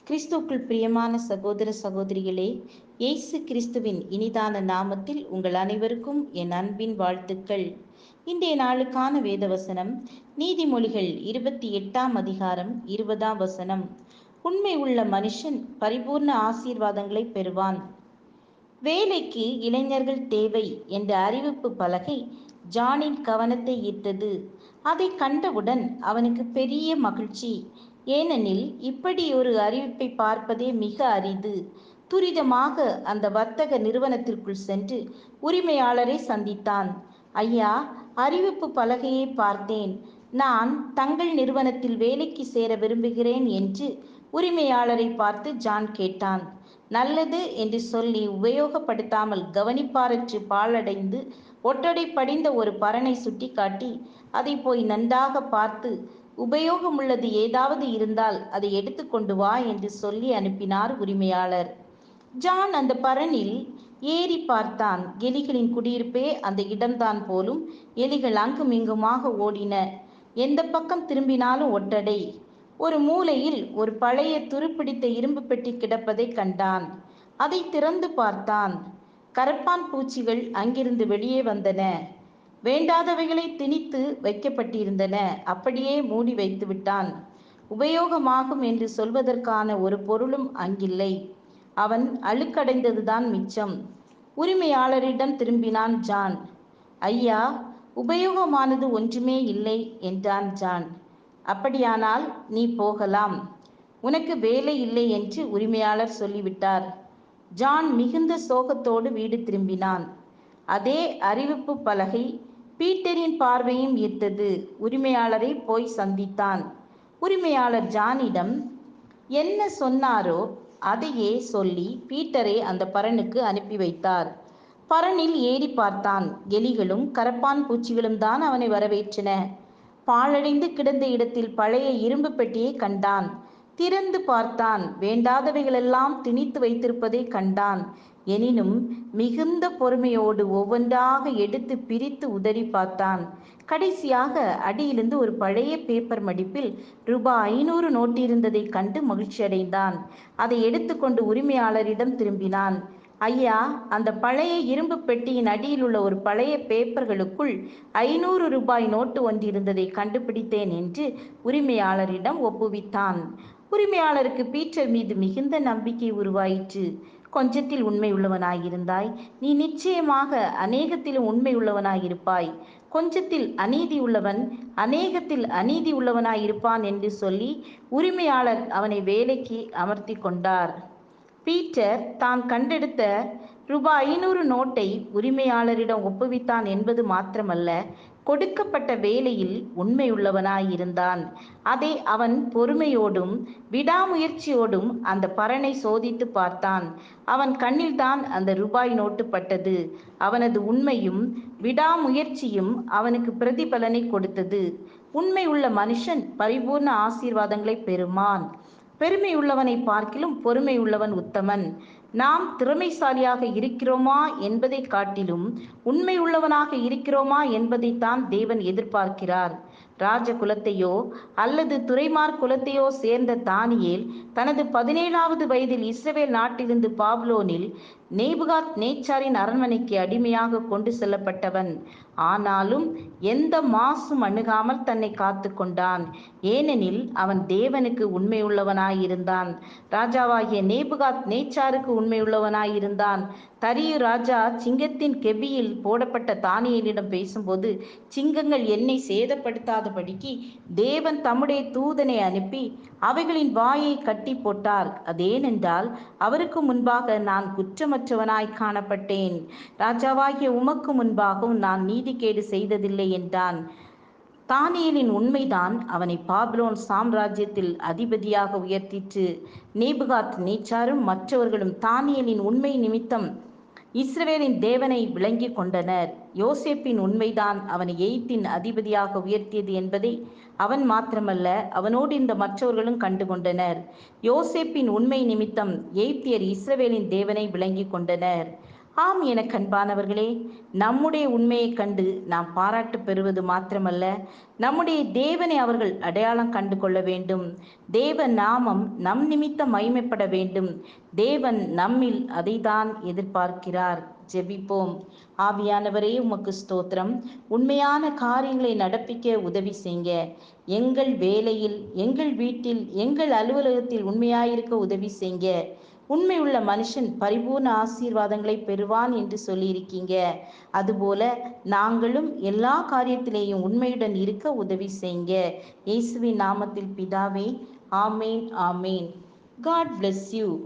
கிறிஸ்துவுக்குள் பிரியமான சகோதர சகோதரிகளே, இயேசு கிறிஸ்துவின் இனிதான நாமத்தில் உங்கள் அனைவருக்கும் என் அன்பின் வாழ்த்துக்கள். இன்றைய நாளுக்கான வேதவசனம் நீதிமொழிகள் 28ஆம் அதிகாரம் 20ஆம் வசனம். உண்மை உள்ள மனுஷன் பரிபூர்ண ஆசீர்வாதங்களை பெறுவான். வேலைக்கு இளைஞர்கள் தேவை என்ற அறிவிப்பு பலகை ஜானின் கவனத்தை ஈர்த்தது. அதை கண்டவுடன் அவனுக்கு பெரிய மகிழ்ச்சி. ஏனெனில் இப்படி ஒரு அறிவிப்பை பார்ப்பதே மிக அரிது. துரிதமாக அந்த வர்த்தக நிறுவனத்திற்குள் சென்று உரிமையாளரை சந்தித்தான். ஐயா, அறிவிப்பு பலகையை பார்த்தேன். நான் தங்கள் நிறுவனத்தில் வேலைக்கு சேர விரும்புகிறேன் என்று உரிமையாளரை பார்த்து ஜான் கேட்டான். நல்லது என்று சொல்லி உபயோகப்படுத்தாமல் கவனிப்பாரற்று பாழடைந்து ஒட்டடை படிந்த ஒரு பரணை சுட்டிக்காட்டி, அதை போய் நன்றாக பார்த்து உபயோகமுள்ளது ஏதாவது இருந்தால் அதை எடுத்துக்கொண்டு வா என்று சொல்லி அனுப்பினார் உரிமையாளர். ஜான் அந்த பரனில் ஏறி பார்த்தான். எலிகளின் குடியிருப்பே அந்த இடம்தான் போலும். எலிகள் அங்கும் இங்குமாக ஓடின. எந்த பக்கம் திரும்பினாலும் ஒட்டடை. ஒரு மூலையில் ஒரு பழைய துருப்பிடித்த இரும்பு பெட்டி கிடப்பதை கண்டான். அதை திறந்து பார்த்தான். கரப்பான் பூச்சிகள் அங்கிருந்து வெளியே வந்தன. வேண்டாதவைகளை திணித்து வைக்கப்பட்டிருந்தன. அப்படியே மூடி வைத்து விட்டான். உபயோகமாகும் என்று சொல்வதற்கான ஒரு பொருளும் அங்கில்லை. அவன் அழுக்கடைந்ததுதான் மிச்சம். உரிமையாளரிடம் திரும்பினான் ஜான். ஐயா, உபயோகமானது ஒன்றுமே இல்லை என்றான் ஜான். அப்படியானால் நீ போகலாம். உனக்கு வேலை இல்லை என்று உரிமையாளர் சொல்லிவிட்டார். ஜான் மிகுந்த சோகத்தோடு வீடு திரும்பினான். அதே அறிவிப்பு பலகை பீட்டரின் பார்வையும் ஈர்த்தது. உரிமையாளரை போய் சந்தித்தான். உரிமையாளர் ஜானிடம் என்ன சொன்னாரோ அதையே சொல்லி பீட்டரை அந்த பரனுக்கு அனுப்பி வைத்தார். பரனில் ஏறி பார்த்தான். எலிகளும் கரப்பான் பூச்சிகளும் தான் அவனை வரவேற்றன. பாழடைந்து கிடந்த இடத்தில் பழைய இரும்பு பெட்டியை கண்டான். திறந்து பார்த்தான். வேண்டாதவைகளெல்லாம் திணித்து வைத்திருப்பதை கண்டான். எனினும் மிகுந்த பொறுமையோடு ஒவ்வொன்றாக எடுத்து பிரித்து உதறி பார்த்தான். கடைசியாக அடியிலிருந்து ஒரு பழைய பேப்பர் மடிப்பில் ரூபாய் 500 நோட்டு இருந்ததை கண்டு மகிழ்ச்சி அடைந்தான். அதை எடுத்துக்கொண்டு உரிமையாளரிடம் திரும்பினான். ஐயா, அந்த பழைய இரும்பு பெட்டியின் அடியில் உள்ள ஒரு பழைய பேப்பர்களுக்குள் 500 ரூபாய் நோட்டு ஒன்றிருந்ததை கண்டுபிடித்தேன் என்று உரிமையாளரிடம் ஒப்புவித்தான். உரிமையாளருக்கு பீட்டர் மீது மிகுந்த நம்பிக்கை உருவாயிற்று. கொஞ்சத்தில் உண்மை உள்ளவனாயிருந்தாய், நீ நிச்சயமாக அநேகத்திலும் உண்மை உள்ளவனாயிருப்பாய். கொஞ்சத்தில் அநீதி உள்ளவன் அநேகத்தில் அநீதி உள்ளவனாயிருப்பான் என்று சொல்லி உரிமையாளர் அவனை வேலைக்கு அமர்த்தி கொண்டார். பீட்டர் தான் கண்டெடுத்த ரூபாய் 500 நோட்டை உரிமையாளரிடம் ஒப்புவித்தான் என்பது மாத்திரமல்ல, கொடுக்கப்பட்ட வேலையில் உண்மையுள்ளவனாயிருந்தான். அதை அவன் பொறுமையோடும் விடாமுயற்சியோடும் அந்த பரனை சோதித்து பார்த்தான். அவன் கண்ணில்தான் அந்த ரூபாய் நோட்டு பட்டது. அவனது உண்மையும் விடாமுயற்சியும் அவனுக்கு பிரதிபலனை கொடுத்தது. உண்மை உள்ள மனுஷன் பரிபூர்ண ஆசீர்வாதங்களை பெறுமான். பெருமை உள்ளவனை பார்க்கிலும் பொறுமை உள்ளவன் உத்தமன். நாம் திறமைசாலியாக இருக்கிறோமா என்பதை காட்டிலும் உண்மை உள்ளவனாக இருக்கிறோமா என்பதைத்தான் தேவன் எதிர்பார்க்கிறார். ராஜ குலத்தையோ அல்லது துரைமார் குலத்தையோ சேர்ந்த தானியேல் தனது 17வது வயதில் இஸ்ரவேல் நாட்டிலிருந்து பாபிலோனில் நேபுகாத் நேச்சாரின் அரண்மனைக்கு அடிமையாக கொண்டு செல்லப்பட்டவன். ஆனாலும் எந்த மாசும் அணுகாமல் தன்னை காத்து கொண்டான். ஏனெனில் அவன் தேவனுக்கு உண்மையுள்ளவனாயிருந்தான். ராஜாவாகிய நேபுகாத் நேச்சாருக்கு உண்மையுள்ளவனாயிருந்தான். தரியு ராஜா சிங்கத்தின் கெபியில் போடப்பட்ட தானியேலிடம் பேசும்போது, சிங்கங்கள் என்னை சேதப்படுத்தாதபடிக்கு தேவன் தம்முடைய தூதனை அனுப்பி அவைகளின் வாயை கட்டி போட்டார். அதேனென்றால் அவருக்கு முன்பாக நான் குற்றமற்றவனாய் காணப்பட்டேன். ராஜாவாகிய உமக்கு முன்பாகவும் நான் நீதிகேடு செய்ததில்லை என்றான். தானியேலின் உண்மைதான் அவனை பாபிலோன் சாம்ராஜ்யத்தில் அதிபதியாக உயர்த்திற்று. நேபுகாத் நேச்சாரும் மற்றவர்களும் தானியேலின் உண்மை நிமித்தம் இஸ்ரவேலின் தேவனை விளங்கி கொண்டனர். யோசேப்பின் உண்மைதான் அவனை எகிப்தின் அதிபதியாக உயர்த்தியது என்பதை அவன் மாத்திரமல்ல, அவனோடு இந்த மற்றவர்களும் கண்டுகொண்டனர். யோசேப்பின் உண்மை நிமித்தம் எகிப்தியர் இஸ்ரவேலின் தேவனை விளங்கி கொண்டனர். ஆம் என கண்பானவர்களே, நம்முடைய உண்மையை கண்டு நாம் பாராட்டு பெறுவது மாத்திரமல்ல, நம்முடைய தேவனை அவர்கள் அடையாளம் கண்டு கொள்ள வேண்டும். தேவ நாமம் நம் நிமித்தம் மகிமைப்பட வேண்டும். தேவன் நம்மில் அதைதான் எதிர்பார்க்கிறார். ஜெபிப்போம். ஆவியானவரே, உமக்கு ஸ்தோத்திரம். உண்மையான காரியங்களை நடப்பிக்க உதவி செய்ங்க. எங்கள் வேலையில், எங்கள் வீட்டில், எங்கள் அலுவலகத்தில் உண்மையாயிருக்க உதவி செய்ங்க. உண்மை உள்ள மனுஷன் பரிபூர்ண ஆசீர்வாதங்களை பெறுவான் என்று சொல்லியிருக்கீங்க. அதுபோல நாங்களும் எல்லா காரியத்திலேயும் உண்மையுடன் இருக்க உதவி செய்யுங்க. இயேசுவின் நாமத்தில் பிதாவே, ஆமேன், ஆமேன். God bless you.